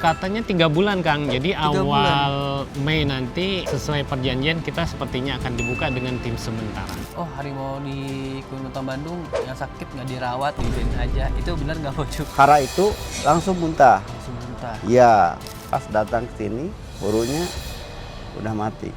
Katanya 3 bulan, Kang. Jadi 3 awal bulan. Mei nanti sesuai perjanjian kita sepertinya akan dibuka dengan tim sementara. Oh, harimau di Kalimantan Bandung yang sakit nggak dirawat, dibiarin aja. Itu benar nggak Pocuk? Hara itu langsung muntah. Langsung muntah. Iya, pas datang ke sini, burunya udah mati.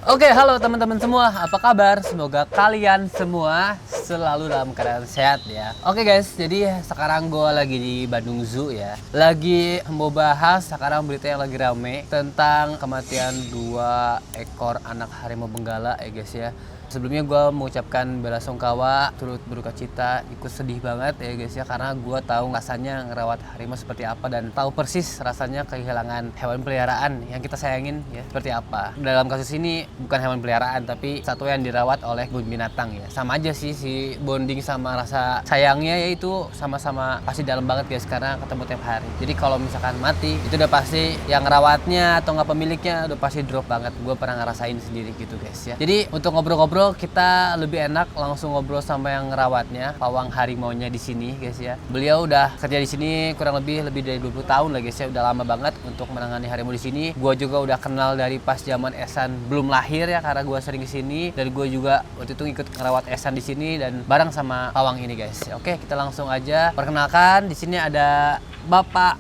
Oke, halo teman-teman semua, apa kabar? Semoga kalian semua selalu dalam keadaan sehat ya. Oke guys, jadi sekarang gue lagi di Bandung Zoo ya. Lagi mau bahas sekarang berita yang lagi rame tentang kematian 2 ekor anak harimau benggala ya guys ya. Sebelumnya gue mengucapkan belasungkawa, turut berduka cita, ikut sedih banget ya guys ya, karena gue tahu rasanya ngerawat harimau seperti apa dan tahu persis rasanya kehilangan hewan peliharaan yang kita sayangin ya seperti apa. Dalam kasus ini bukan hewan peliharaan tapi satwa yang dirawat oleh kebun binatang ya. Sama aja sih si bonding sama rasa sayangnya yaitu sama-sama pasti dalam banget guys karena ketemu tiap hari. Jadi kalau misalkan mati itu udah pasti yang ngerawatnya atau nggak pemiliknya udah pasti drop banget. Gue pernah ngerasain sendiri gitu guys ya. Jadi untuk ngobrol-ngobrol kita lebih enak langsung ngobrol sama yang ngerawatnya, pawang harimaunya di sini guys ya. Beliau udah kerja di sini kurang lebih dari 20 tahun lah guys ya, udah lama banget untuk menangani harimau di sini. Gua juga udah kenal dari pas zaman Esan belum lahir ya, karena gua sering kesini dan gua juga waktu itu ikut ngerawat Esan di sini dan bareng sama pawang ini guys. Oke, kita langsung aja perkenalkan. Di sini ada Bapak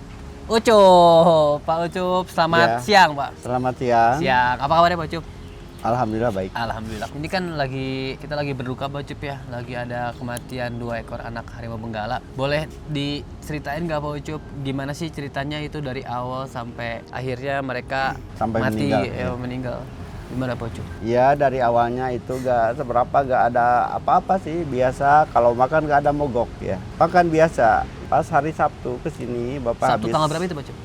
Ucup. Pak Ucup, selamat siang Pak. Selamat siang. Siang. Apa kabarnya Pak Ucup? Alhamdulillah baik. Alhamdulillah. Ini kan kita lagi berduka Pak Ucup ya. Lagi ada kematian 2 ekor anak harimau benggala. Boleh diceritain nggak Pak Ucup gimana sih ceritanya itu dari awal sampai akhirnya mereka Sampai mati meninggal. meninggal. Gimana Pak Ucup? Ya dari awalnya itu gak seberapa, gak ada apa-apa sih. Biasa kalau makan gak ada mogok ya. Makan biasa. Pas hari Sabtu kesini Bapak Sabtu habis. tanggal berapa itu Pak Ucup?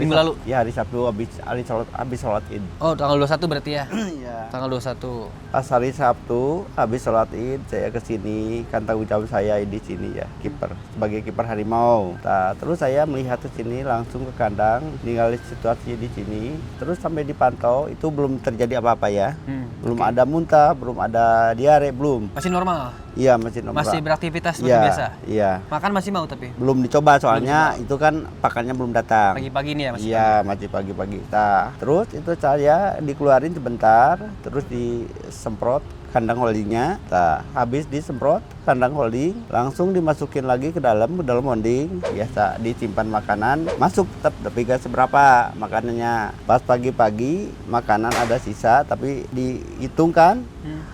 Minggu lalu? Ya hari Sabtu habis sholat Id. Oh, tanggal 21 berarti ya? Iya. Tanggal 21. Pas hari Sabtu habis sholat Id saya kesini, kan tanggung jawab saya di sini ya, kiper sebagai kiper harimau. Nah, terus saya melihat ke sini langsung ke kandang, ninggalin situasi di sini, terus sampai dipantau itu belum terjadi apa-apa ya, belum ada muntah, belum ada diare, belum. Masih normal? Iya masih normal. Masih beraktivitas seperti Iya, biasa? Iya. Makan masih mau tapi? Belum dicoba soalnya itu kan pakannya belum datang. Pagi-pagi nih ya masih? Iya, masih pagi-pagi. Nah, terus itu saya dikeluarin sebentar, terus disemprot kandang holdingnya. Nah, habis disemprot kandang holding, langsung dimasukin lagi ke dalam holding. Biasa disimpan makanan, masuk tetap tapi gak seberapa makanannya. Pas pagi-pagi makanan ada sisa, tapi dihitungkan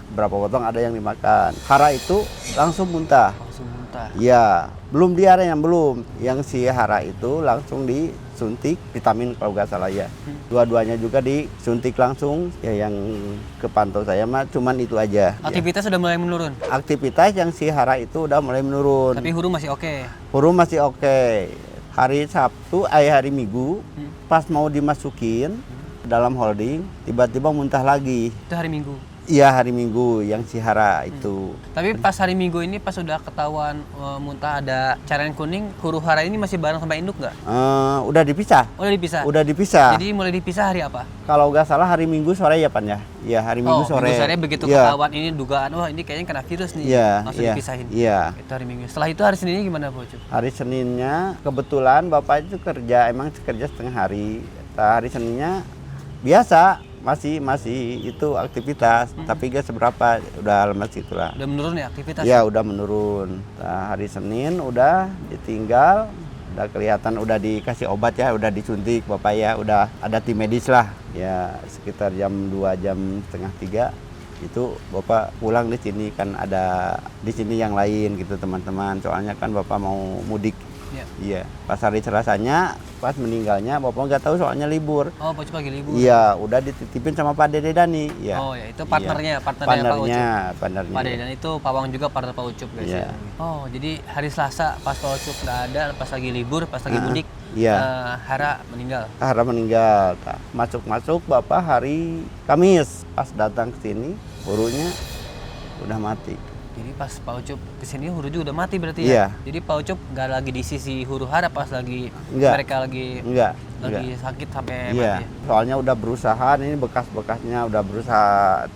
berapa potong ada yang dimakan. Hara itu langsung muntah. Langsung muntah? Iya, belum diare yang belum. Yang si hara itu langsung disuntik vitamin kalau nggak salah ya. Dua-duanya juga disuntik langsung. Ya yang kepantau saya mah cuman itu aja. Aktivitas sudah mulai menurun? Aktivitas yang si hara itu udah mulai menurun. Tapi huru masih oke? Huru masih oke. Hari Sabtu, hari Minggu, pas mau dimasukin dalam holding, tiba-tiba muntah lagi. Itu hari Minggu? Iya hari Minggu yang si hara itu. Tapi pas hari Minggu ini pas sudah ketahuan muntah ada cairan kuning, huru hara ini masih bareng sama induk nggak? Udah dipisah. Oh, udah dipisah? Udah dipisah. Jadi mulai dipisah hari apa? Kalau nggak salah hari Minggu sore ya Pan ya? Iya hari Minggu sore. Minggu sore begitu ketahuan ini dugaan, wah ini kayaknya kena virus nih. Langsung dipisahin. Iya. Itu hari Minggu. Setelah itu hari Seninnya gimana Pak Ucup? Hari Seninnya kebetulan Bapak itu kerja, emang kerja setengah hari. Nah, hari Seninnya biasa masih itu aktivitas, tapi gak seberapa, udah lemas itulah. Udah menurun ya aktivitas? Ya udah menurun. Nah, hari Senin udah ditinggal, udah kelihatan udah dikasih obat ya, udah disuntik Bapak ya, udah ada tim medis lah. Ya sekitar jam 2 jam setengah 3 itu Bapak pulang di sini, kan ada di sini yang lain gitu teman-teman. Soalnya kan Bapak mau mudik. Iya. Pas hari Selasanya, pas meninggalnya Bapak nggak tahu soalnya libur. Oh, Pak Ucup lagi libur. Iya, udah dititipin sama Pak Dede Dani. Ya. Oh ya, itu partnernya Pak Ucup. Partnernya. Pak Dede Dani itu pawang juga partner Pak Ucup guys ya. Oh, jadi hari Selasa pas Pak Ucup nggak ada, pas lagi libur, pas lagi mudik, Hara meninggal. Hara meninggal. Masuk Bapak hari Kamis, pas datang ke sini, burunya udah mati. Jadi pas Pak Ucup kesini huru juga udah mati berarti Iya. ya? Jadi Pak Ucup nggak lagi di sisi huru hara pas lagi Enggak. mereka lagi Enggak. sakit sampai Iya, mati ya? soalnya udah berusaha, ini bekas-bekasnya udah berusaha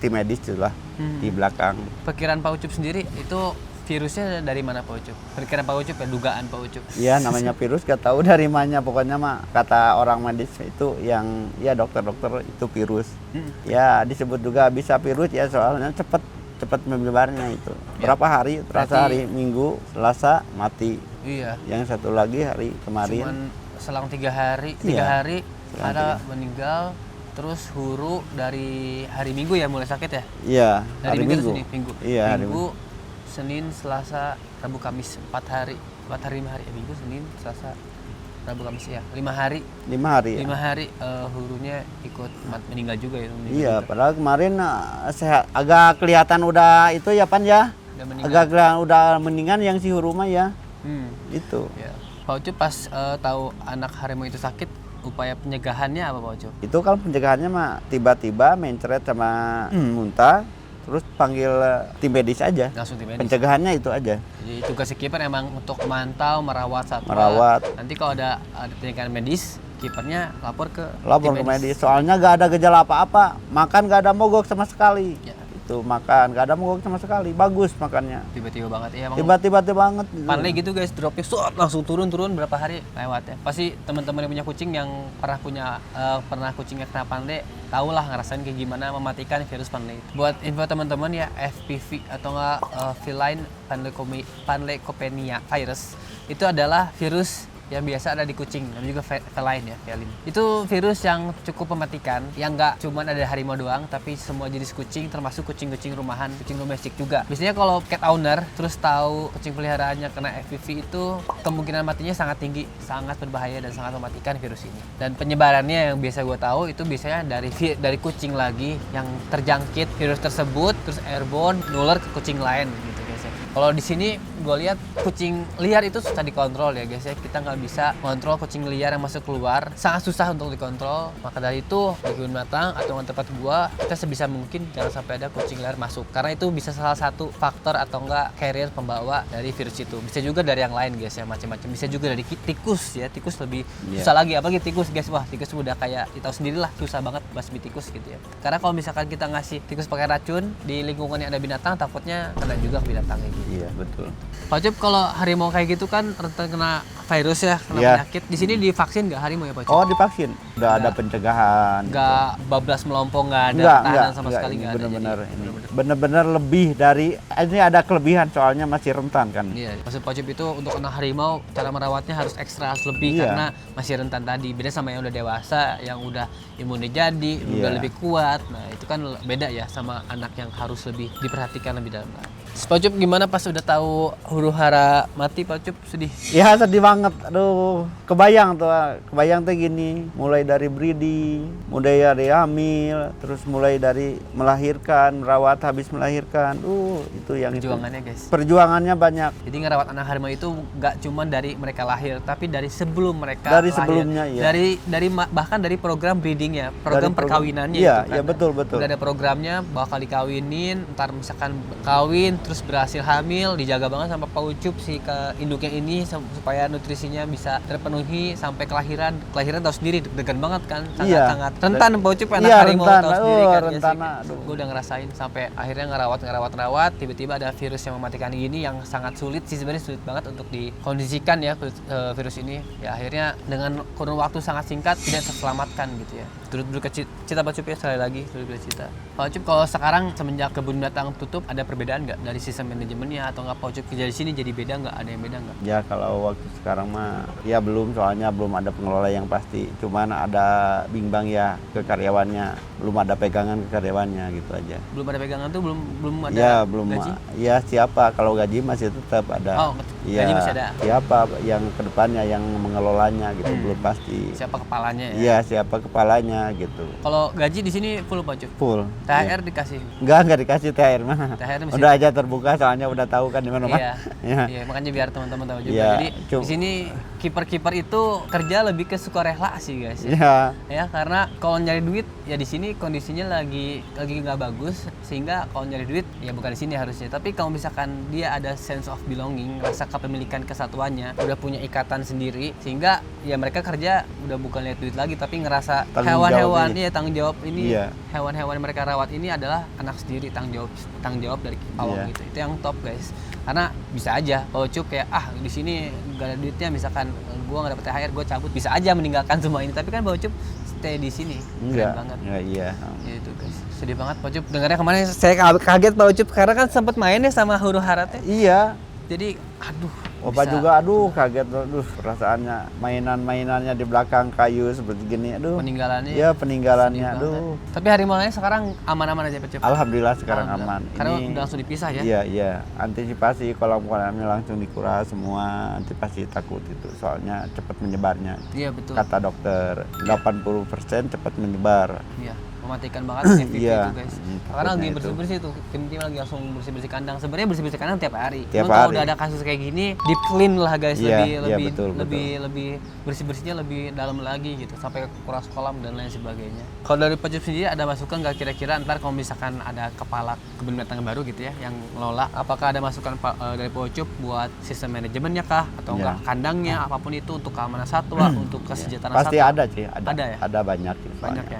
tim medis tuh lah di belakang. Perkiraan Pak Ucup sendiri itu virusnya dari mana Pak Ucup? Perkiraan Pak Ucup ya, dugaan Pak Ucup. Iya, namanya virus gak tahu dari mana, pokoknya mah kata orang medis itu yang ya dokter-dokter itu virus. Ya disebut juga bisa virus ya soalnya cepat menyebarnya itu. Berapa hari? Terasa hari Minggu, Selasa mati. Iya. Yang satu lagi hari kemarin. Cuman selang 3 hari, Iya. hari Selang ada meninggal. Terus huru dari hari Minggu ya mulai sakit ya? Iya, Dari hari Minggu Minggu. ke sini, Minggu. Iya, hari Minggu, Senin, Selasa, Rabu, Kamis, 4 hari. 5 hari. Minggu, Senin, Selasa, Rabu, Kamis ya. 5 hari. 5 hari. 5 hari hurunya ikut meninggal juga ya. meninggal Iya, juga. padahal kemarin sehat, agak kelihatan udah itu ya Pan ya. Udah meninggal. Agak kelihatan udah mendingan yang si Huruma ya. Itu. Ya. Pak Ucup pas tahu anak harimau itu sakit, upaya pencegahannya apa Pak Ucup? Itu kalau pencegahannya mah tiba-tiba mencret sama muntah, terus panggil tim medis aja. Langsung tim medis. Pencegahannya itu aja. Jadi tugas si kiper emang untuk memantau, merawat satwa. Merawat. Nanti kalau ada tindakan medis, kipernya lapor ke Lapor tim ke medis. Soalnya gak ada gejala apa-apa, makan gak ada mogok sama sekali. Ya. Itu makan gak ada mogok sama sekali, bagus makannya. Tiba-tiba banget ya emang. Tiba-tiba banget. Panle gitu guys, dropnya langsung turun berapa hari lewat ya. Pasti teman-teman yang punya kucing yang pernah kucingnya kena panle, tahulah ngerasain kayak gimana mematikan virus panle itu. Buat info teman-teman ya, FPV atau enggak feline panleukopenia virus itu adalah virus yang biasa ada di kucing, namanya juga feline ya, feline. Itu virus yang cukup mematikan, yang nggak cuma ada harimau doang, tapi semua jenis kucing, termasuk kucing-kucing rumahan, kucing domestik juga. Biasanya kalau cat owner terus tahu kucing peliharaannya kena FPV itu kemungkinan matinya sangat tinggi, sangat berbahaya dan sangat mematikan virus ini. Dan penyebarannya yang biasa gue tahu itu biasanya dari kucing lagi yang terjangkit virus tersebut, terus airborne, nular ke kucing lain gitu guys ya. Kalau di sini gue lihat kucing liar itu susah dikontrol ya guys ya. Kita nggak bisa kontrol kucing liar yang masuk keluar, sangat susah untuk dikontrol. Maka dari itu di kebun binatang atau tempat gua, kita sebisa mungkin jangan sampai ada kucing liar masuk, karena itu bisa salah satu faktor atau enggak carrier pembawa dari virus itu. Bisa juga dari yang lain guys ya, macam-macam. Bisa juga dari tikus ya, tikus lebih susah lagi, apalagi tikus guys. Wah, tikus udah kayak kita tahu sendirilah, susah banget basmi tikus gitu ya. Karena kalau misalkan kita ngasih tikus pakai racun di lingkungan yang ada binatang, takutnya kena juga ke binatangnya gitu. Iya, betul. Pak Ucup, kalau harimau kayak gitu kan rentan kena virus ya, kena Iya. penyakit. Di sini divaksin nggak harimau ya Pak Ucup? Oh, divaksin. Udah ada pencegahan. Nggak bablas melompong, nggak ada Enggak, tahanan sama sekali, ini nggak ada. bener-bener Jadi, ini. Bener-bener lebih dari ini, ada kelebihan soalnya masih rentan kan. Iya, maksud Pak Ucup itu untuk anak harimau cara merawatnya harus ekstra, harus lebih Iya. karena masih rentan tadi. Beda sama yang udah dewasa, yang udah imunnya jadi, udah Iya. lebih kuat. Nah itu kan beda ya sama anak yang harus lebih diperhatikan lebih dalam lagi. Pak Ucup gimana pas udah tahu huru hara mati Pak Ucup, sedih? Ya sedih banget, aduh kebayang tuh gini, mulai dari breeding, mulai dari hamil, terus mulai dari melahirkan, merawat habis melahirkan, itu yang Perjuangannya itu. guys. Perjuangannya banyak. Jadi ngerawat anak harimau itu nggak cuma dari mereka lahir, tapi dari sebelum mereka Dari lahir. sebelumnya, iya. Bahkan dari program breedingnya, program Dari perkawinannya iya, itu kan. iya, betul. Udah ada programnya, bakal dikawinin, ntar misalkan kawin, terus berhasil hamil, dijaga banget sama Pak Ucup si induknya ini supaya nutrisinya bisa terpenuhi sampai kelahiran. Kelahiran tahu sendiri deg-degan banget kan, Iya. sangat rentan Pak Ucup anak Iya, harimau rentan. tahu sendiri kan. Rentan, aduh. Gue udah ngerasain sampai akhirnya ngerawat, tiba-tiba ada virus yang mematikan gini yang sangat sulit sih, sebenarnya sulit banget untuk dikondisikan ya virus ini. Ya akhirnya dengan kurun waktu sangat singkat tidak terselamatkan gitu ya. Turut berkecita Pak Ucup ya, sekali lagi turut berkecita. Pak Ucup, kalau sekarang semenjak kebun binatang tutup ada perbedaan nggak dari sistem manajemennya, atau nggak Pak Ucup kerja di sini jadi beda nggak? Ada yang beda nggak? Ya kalau waktu sekarang mah ya belum, soalnya belum ada pengelola yang pasti. Cuman ada bimbang ya ke karyawannya, belum ada pegangan ke karyawannya gitu aja. Belum ada pegangan tuh, belum ada Ya belum. gaji? Ya siapa, kalau gaji masih tetap ada. Oh, gaji masih ada. Siapa yang kedepannya yang mengelolanya gitu belum pasti. Siapa kepalanya ya? Iya, siapa kepalanya gitu. Kalau gaji di sini full Pak Ucup? Full. THR dikasih? Enggak dikasih THR mah. THR masih- Udah aja terbuka, soalnya udah tahu kan di mana mah. Iya, Iya. iya, makanya biar teman-teman tahu juga. Iya, Jadi di sini kiper-kiper itu kerja lebih ke sukarela sih guys. Ya. Iya. Ya, karena kalau nyari duit ya di sini tapi kondisinya lagi nggak bagus, sehingga kalau nyari duit ya bukan di sini harusnya. Tapi kalau misalkan dia ada sense of belonging, rasa kepemilikan kesatuannya, udah punya ikatan sendiri, sehingga ya mereka kerja udah bukan lihat duit lagi, tapi ngerasa hewan-hewan ini tanggung jawab ini, hewan-hewan mereka rawat ini adalah anak sendiri, tanggung jawab dari Pawang gitu. Itu yang top guys. Karena bisa aja Pak Ucup kayak di sini gak ada duitnya, misalkan gua nggak dapet THR, gua cabut, bisa aja meninggalkan semua ini. Tapi kan Pak Ucup stay di sini, keren banget. Iya. Itu guys, sedih banget Pak Ucup. Dengarnya kemarin saya kaget Pak Ucup karena kan sempat main ya sama Huru Haratnya. Iya. Jadi Bapak juga kaget, perasaannya mainannya di belakang kayu seperti gini, peninggalannya. Iya, peninggalannya, Tapi harimau-nya sekarang aman-aman aja Pak Ucup. Alhamdulillah sekarang aman. Karena udah langsung dipisah ya. Iya. Antisipasi kolam-kolamnya langsung dikuras semua, antisipasi takut itu. Soalnya cepat menyebarnya. Iya betul. Kata dokter, 80% cepat menyebar. Iya. Mematikan banget MVP itu guys. Karena lagi bersih-bersih tuh, tim lagi langsung bersih-bersih kandang. Sebenarnya bersih-bersih kandang tiap hari. Kalau udah ada kasus kayak gini, deep clean lah guys, lebih bersih-bersihnya lebih dalam lagi gitu, sampai kuras kolam dan lain sebagainya. Kalau dari Pak Ucup sendiri ada masukan nggak kira-kira ntar kalau misalkan ada kepala kebun binatang baru gitu ya yang ngelola, apakah ada masukan dari Pak Ucup buat sistem manajemennya kah atau enggak kandangnya, apapun itu untuk keamanan satwa, untuk kesejahteraan satwa? Pasti ada sih, ada ya? Ada banyak. Banyak ya.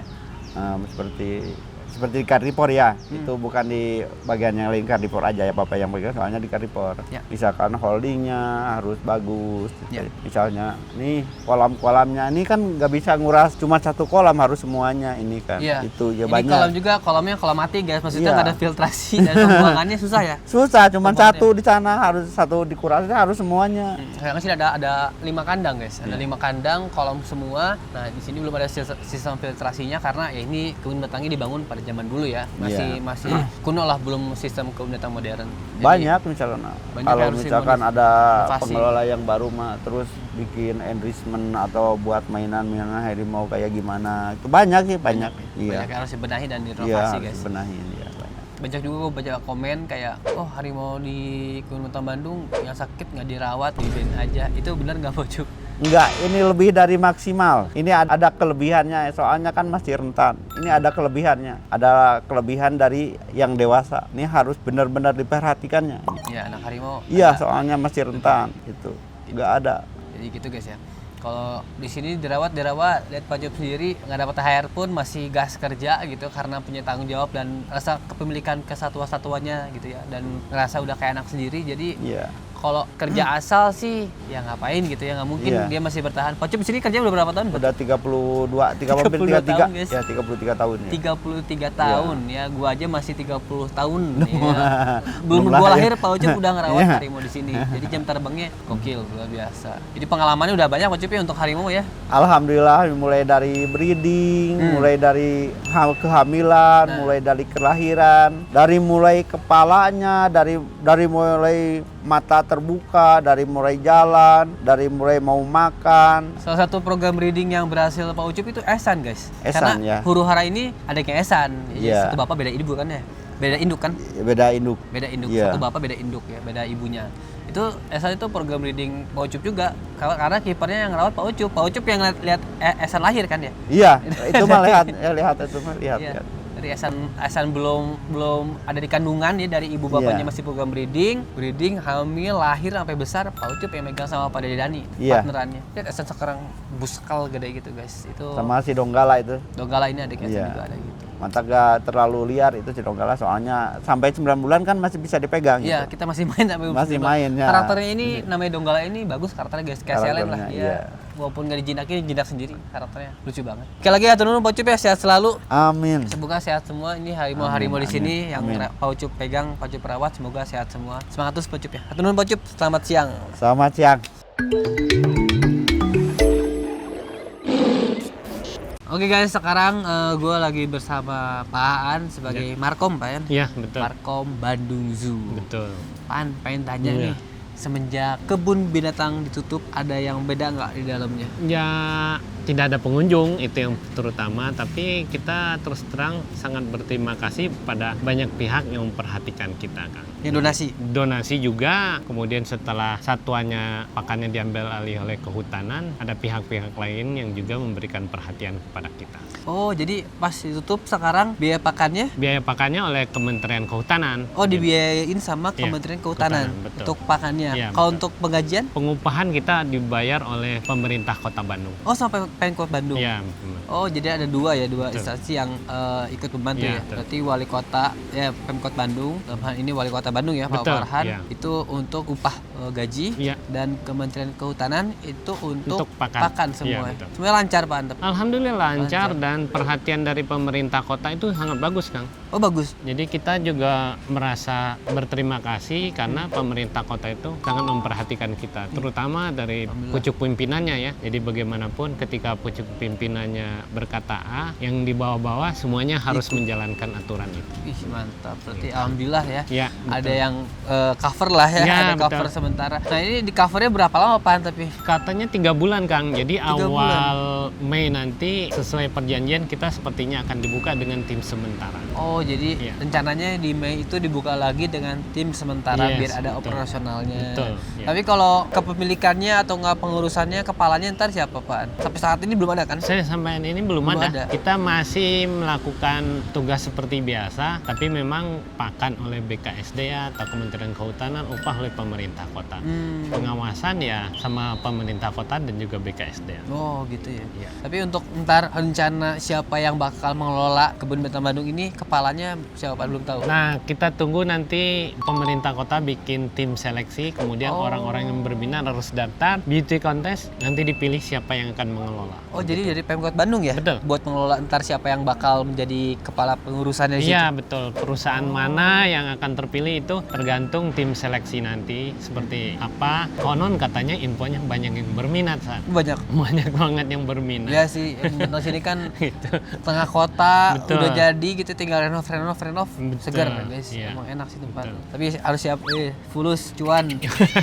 Seperti di Karnivor ya, itu bukan di bagian yang lain Karnivor aja ya Bapak yang pegang, soalnya di Karnivor. Misalkan holdingnya harus bagus, gitu. Misalnya nih kolam-kolamnya ini kan nggak bisa nguras cuma satu kolam, harus semuanya ini kan. Itu ya ini banyak. Kolam juga kolamnya kolam mati guys, maksudnya nggak ada filtrasi dan pembuangannya susah ya. Susah, cuma satu di sana, harus satu dikurasnya harus semuanya. Sayangnya sih ada 5 kandang guys, ada 5 kandang kolam semua. Nah di sini belum ada sistem filtrasinya karena ya ini kebun binatangnya dibangun pada zaman dulu ya, masih kuno lah, belum sistem kebun binatang modern. Jadi, banyak misalnya kalau misalkan ada inovasi. Pengelola yang baru mah terus bikin enrichment atau buat mainan harimau kayak gimana, itu banyak sih. Banyak yang harus dibenahi dan direnovasi guys. Benahin ya banyak. Banyak juga gue baca komen kayak, harimau di kebun binatang Bandung yang sakit nggak dirawat, dibiarin aja. Itu benar nggak Pak Ucup? Enggak, ini lebih dari maksimal. Ini ada kelebihannya, soalnya kan masih rentan. Ini ada kelebihannya. Ada kelebihan dari yang dewasa. Ini harus benar-benar diperhatikannya. Iya, anak harimau. Iya, soalnya masih rentan. Itu enggak ada. Jadi gitu guys ya. Kalau di sini dirawat, lihat Pak Ucup sendiri nggak dapat THR pun masih gas kerja gitu karena punya tanggung jawab dan rasa kepemilikan kesatuan-satuannya gitu ya, dan ngerasa udah kayak anak sendiri. Jadi kalau kerja asal sih ya ngapain gitu ya, nggak mungkin dia masih bertahan. Pak Ucup di sini kerja udah berapa tahun? Udah 33 tahun ya. 33 tahun ya. 33 tahun ya. Gua aja masih 30 tahun ya. Belum gua lahir Pak Ucup udah ngerawat harimau di sini. Jadi jam terbangnya gokil, luar biasa. Jadi pengalamannya udah banyak Pak Ucup ya untuk harimau ya. Alhamdulillah, mulai dari breeding, mulai dari kehamilan, mulai dari kelahiran, dari mulai kepalanya, dari mulai mata terbuka, dari mulai jalan, dari mulai mau makan. Salah satu program breeding yang berhasil Pak Ucup itu Esan guys. Esan, karena Huru Hara ini adanya Esan. Satu bapak beda ibu kan ya? Beda induk kan? Beda induk. Satu bapak beda induk ya, beda ibunya. Itu Esan itu program breeding Pak Ucup juga. Karena kipernya yang ngerawat Pak Ucup. Pak Ucup yang lihat Esan lahir kan ya? Iya, itu mah lihat. Dari Esan belum ada di kandungan ya, dari ibu bapaknya masih program breeding, hamil, lahir sampai besar, Pak Ucup yang megang sama Pak Dede Dani, partnerannya. Lihat Esan sekarang buskal gede gitu guys. Itu sama si Donggala itu. Donggala ini adik Esan juga ada gitu. Mantap, gak terlalu liar itu si Donggala, soalnya sampai 9 bulan kan masih bisa dipegang. Iya, kita masih main sampai masih main ya. Karakternya ini namanya Donggala ini bagus karakternya guys, kayak Selen lah ya. Walaupun gak dijinakin, jinak sendiri, karakternya lucu banget. Oke, lagi ya Pak Ucup ya, sehat selalu. Amin. Semoga sehat semua. Ini harimau di sini yang Pak Ucup pegang, Pak Ucup rawat, semoga sehat semua. Semangat terus Pak Ucup ya. Pak Ucup, selamat siang. Selamat siang. Oke guys, sekarang gue lagi bersama Pak Aan sebagai Markom Pak Aan. Iya, betul. Markom Bandung Zoo. Betul. Pak Aan, pengen tanya nih, semenjak kebun binatang ditutup, ada yang beda nggak di dalamnya? Ya tidak ada pengunjung, itu yang terutama. Tapi kita terus terang sangat berterima kasih pada banyak pihak yang memperhatikan kita, Kang. Yang donasi. Donasi juga, kemudian setelah satuannya pakannya diambil alih oleh kehutanan, ada pihak-pihak lain yang juga memberikan perhatian kepada kita. Oh, jadi pas ditutup sekarang biaya pakannya? Biaya pakannya oleh Kementerian Kehutanan. Oh, dibiayain sama Iya, Kementerian Kehutanan betul. untuk pakannya. Iya, Kalau betul. untuk penggajian? Pengupahan kita dibayar oleh pemerintah Kota Bandung. Oh, sampai Pemkot Bandung. Iya. Oh, jadi ada dua Betul. instansi yang ikut membantu Iya, ya. betul. Berarti wali kota ya Pemkot Bandung, dalam hal ini wali kota Bandung ya, Pak Betul, Farhan, iya. itu untuk upah gaji, Iya. dan Kementerian Kehutanan itu untuk Untuk pakan. semua. Iya, betul. Semuanya lancar, Pak Antep. Alhamdulillah lancar dan perhatian dari pemerintah kota itu sangat bagus, Kang. Oh, bagus. Jadi kita juga merasa berterima kasih karena pemerintah kota itu sangat memperhatikan kita, terutama dari pucuk pimpinannya ya. Jadi bagaimanapun ketika pucuk pimpinannya berkata A, yang di bawah-bawah semuanya harus menjalankan aturan itu. Ih, mantap. Berarti alhamdulillah ya. Ya, Ada betul. yang cover lah ya, Ya, ada cover betul. sementara. Nah, ini di covernya berapa lama, Pak Antep? Katanya 3 bulan, Kang. Jadi 3 awal Mei nanti sesuai perjanjian kita sepertinya akan dibuka dengan tim sementara. Oh, jadi Iya. rencananya di Mei itu dibuka lagi dengan tim sementara Yes, biar ada betul. operasionalnya. Betul, iya. Tapi kalau kepemilikannya atau nggak pengurusannya, kepalanya ntar siapa, Pak? Sampai saat ini belum ada kan? Saya sampai ini belum Belum ada. ada. Kita masih melakukan tugas seperti biasa, tapi memang pakan oleh BKSDA atau Kementerian Kehutanan, upah oleh pemerintah kota. Pengawasan ya sama pemerintah kota dan juga BKSDA. Oh, gitu ya. Iya. Tapi untuk ntar rencana siapa yang bakal mengelola kebun binatang Bandung ini, kepalanya siapa, Pak? Belum tahu. Nah, kita tunggu nanti pemerintah kota bikin tim seleksi, kemudian Oh. orang-orang yang berminat harus daftar, beauty contest, nanti dipilih siapa yang akan mengelola. Oh, jadi dari Pemkot Bandung ya? Betul. Buat mengelola ntar siapa yang bakal menjadi kepala pengurusannya di Iya, situ. betul. Perusahaan mana yang akan terpilih itu tergantung tim seleksi nanti seperti apa. Konon katanya infonya banyak yang berminat, San. Banyak. Banyak banget yang berminat. Ya sih, di sini kan Gitu. tengah kota, Betul. udah jadi gitu, tinggal renov, Betul, segar guys. iya. Emang enak sih tempat. Betul. Tapi harus siap fulus cuan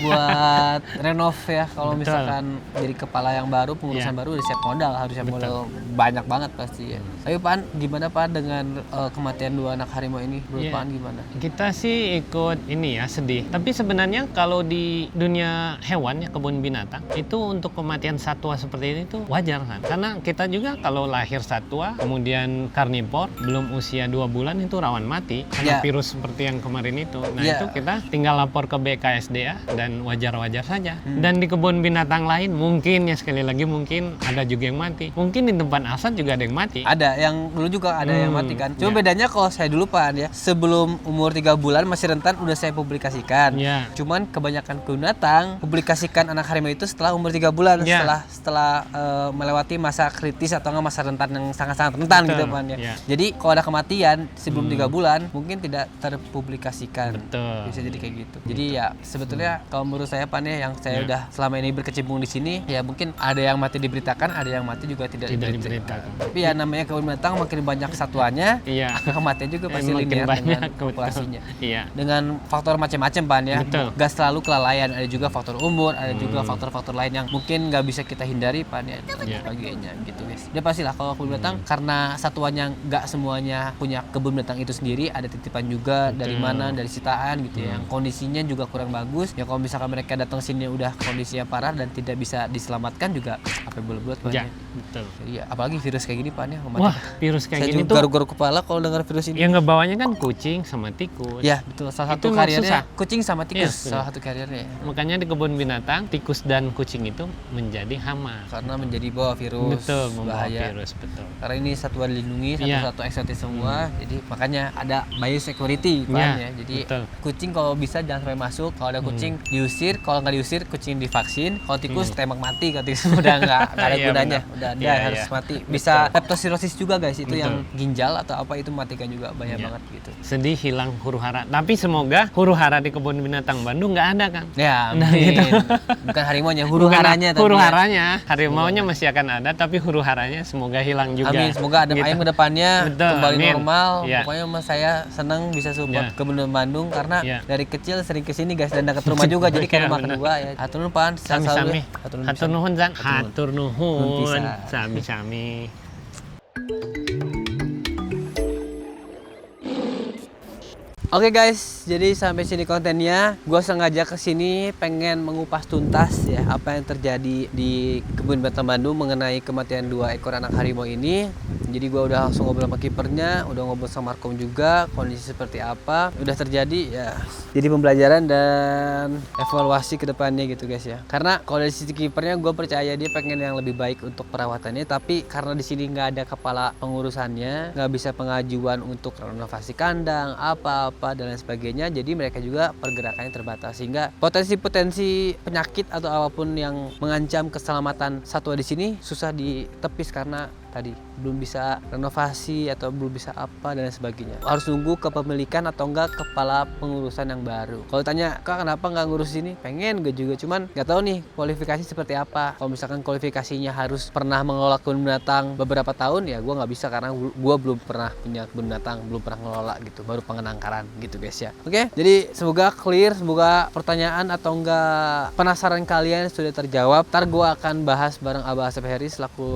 buat renov ya. Kalau Betul. misalkan jadi kepala yang baru, pengurusan Iya. baru udah siap modal, harus siap Betul. modal banyak banget pasti ya. Tapi Pak, gimana Pak dengan kematian 2 anak harimau ini? Menurut Iya. Pak gimana? Kita sih ikut ini ya, sedih. Tapi sebenarnya kalau di dunia hewan ya, kebun binatang, itu untuk kematian satwa seperti ini tuh wajar kan. Karena kita juga kalau lahir satwa, kemudian karnivor, belum usia 2 bulan itu rawan mati karena Ya. virus seperti yang kemarin itu. Nah, Ya. itu kita tinggal lapor ke BKSDA dan wajar-wajar saja. Dan di kebun binatang lain mungkin ya, sekali lagi mungkin ada juga yang mati. Mungkin di tempat asal juga ada yang mati. Ada yang dulu juga ada yang mati kan. Cuma Iya. bedanya kalau saya dulu Pak ya, sebelum umur 3 bulan masih rentan udah saya publikasikan. Ya. Cuman kebanyakan binatang publikasikan anak harimau itu setelah umur 3 bulan, Ya. setelah melewati masa kritis atau enggak masa rentan yang sangat-sangat rentan Betul, gitu Pak ya. ya. Jadi kalau ada kematian sebelum 3 bulan mungkin tidak terpublikasikan. Betul. Bisa jadi kayak gitu. Jadi ya sebetulnya kalau menurut saya Pak ya, yang saya udah selama ini berkecimpung di sini, ya mungkin ada yang mati diberitakan, ada yang mati juga tidak diberitakan. Tapi ya namanya kebun binatang, makin banyak satuannya, Iya. kematian juga pasti Makin linear banyak, dengan betul. populasinya. Iya. Dengan faktor macam-macam Pak ya. Betul. Gak selalu kelalaian, ada juga faktor umur, ada juga faktor-faktor lain yang mungkin nggak bisa kita hindari Pak ya, dan Iya. sebagainya gitu guys. Dia pastilah kalau kebun binatang karena satuannya nggak semuanya punya kebun binatang itu sendiri, ada titipan juga dari mana, dari sitaan gitu ya. Yang kondisinya juga kurang bagus. Ya kalau misalkan mereka datang sini udah kondisinya parah dan tidak bisa diselamatkan juga apa bulat-bulat Pak Ya, ya. betul. Iya, apalagi virus kayak gini Pak ya. Wah, virus kayak saya gini juga tuh garuk-garuk kepala kalau dengar virus ini. yang ngebawanya kan kucing sama tikus. Ya betul, salah Itu satu memang karirnya susah. kucing sama tikus, Iya, salah satu karirnya. Makanya di kebun binatang, tikus dan kucing itu menjadi hama. Karena menjadi bawa virus, Betul, membawa bahaya. virus, betul. Karena ini satwa dilindungi, Iya. satu-satu eksotis semua, jadi makanya ada biosecurity Pak, Iya, ya. Jadi betul. kucing kalau bisa jangan sampai masuk, kalau ada kucing diusir, kalau nggak diusir kucing divaksin, kalau tikus tembak mati, kalau tikus udah nggak ada Iya, gunanya, benar. udah dia Iya, harus iya. mati. Bisa leptosirosis juga guys, itu Betul. yang ginjal atau apa itu matikan juga banyak Iya. banget gitu. Sedih hilang huru hara. Tapi semoga huru hara di kebun binatang Bandung nggak ada, Kang. Ya, Nah, mungkin. gitu. Bukan harimaunya, huru Bukan haranya tapi huru ya. haranya. Harimaunya masih akan ada, tapi huru haranya semoga hilang juga. Amin, semoga ada Gitu. ayam ke depannya Betul, kembali amin. normal. Iya. Pokoknya mas saya senang bisa support Iya. kebun Bandung karena Iya. dari kecil sering kesini guys dan dekat rumah juga jadi kayak Iya, rumah benar. kedua ya. Hatur nuhun Pan, sehat selalu Sami-sami. ya. Hatur nuhun Hatur pisan. nuhun, Zan. Nuhun Hatur pisan. nuhun. Sami-sami. Oke guys, jadi sampai sini kontennya. Gue sengaja kesini pengen mengupas tuntas ya apa yang terjadi di kebun binatang Bandung mengenai kematian 2 ekor anak harimau ini. Jadi gue udah langsung ngobrol sama kipernya, udah ngobrol sama Markom juga, kondisi seperti apa, udah terjadi ya. Jadi pembelajaran dan evaluasi ke depannya gitu guys ya. Karena kalau dari sisi kipernya gue percaya dia pengen yang lebih baik untuk perawatannya, tapi karena di sini nggak ada kepala pengurusannya, nggak bisa pengajuan untuk renovasi kandang, apa-apa dan lain sebagainya. Jadi mereka juga pergerakannya terbatas sehingga potensi-potensi penyakit atau apapun yang mengancam keselamatan satwa di sini susah ditepis karena tadi belum bisa renovasi atau belum bisa apa dan lain sebagainya. Harus nunggu kepemilikan atau enggak kepala pengurusan yang baru. Kalau tanya, Kak kenapa nggak ngurus ini? Pengen gue juga, cuman nggak tahu nih kualifikasi seperti apa. Kalau misalkan kualifikasinya harus pernah mengelola kebun binatang beberapa tahun, ya gue nggak bisa karena gue belum pernah punya kebun binatang, belum pernah ngelola gitu, baru pengenangkaran gitu guys ya. Oke, jadi semoga clear, semoga pertanyaan atau enggak penasaran kalian sudah terjawab. Ntar gue akan bahas bareng Abah Asep Heri selaku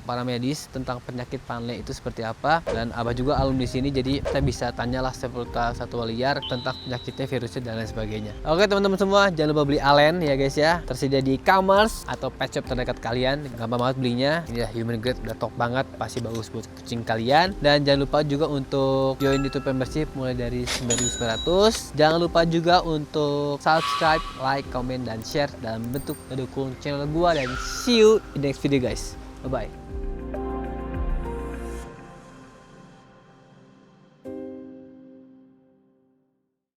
paramedis tentang penyakit panle itu seperti apa, dan Abah juga alumni sini, jadi kita bisa tanyalah seputar satwa liar tentang penyakitnya, virusnya dan lain sebagainya. Oke teman-teman semua, jangan lupa beli Alen ya guys ya, tersedia di e-commerce atau pet shop terdekat kalian, gampang banget belinya. Ini ya human grade, udah top banget, pasti bagus buat kucing kalian. Dan jangan lupa juga untuk join YouTube membership mulai dari 9.900. Jangan lupa juga untuk subscribe, like, comment dan share dalam bentuk mendukung channel gua, dan see you in the next video guys. Bye bye.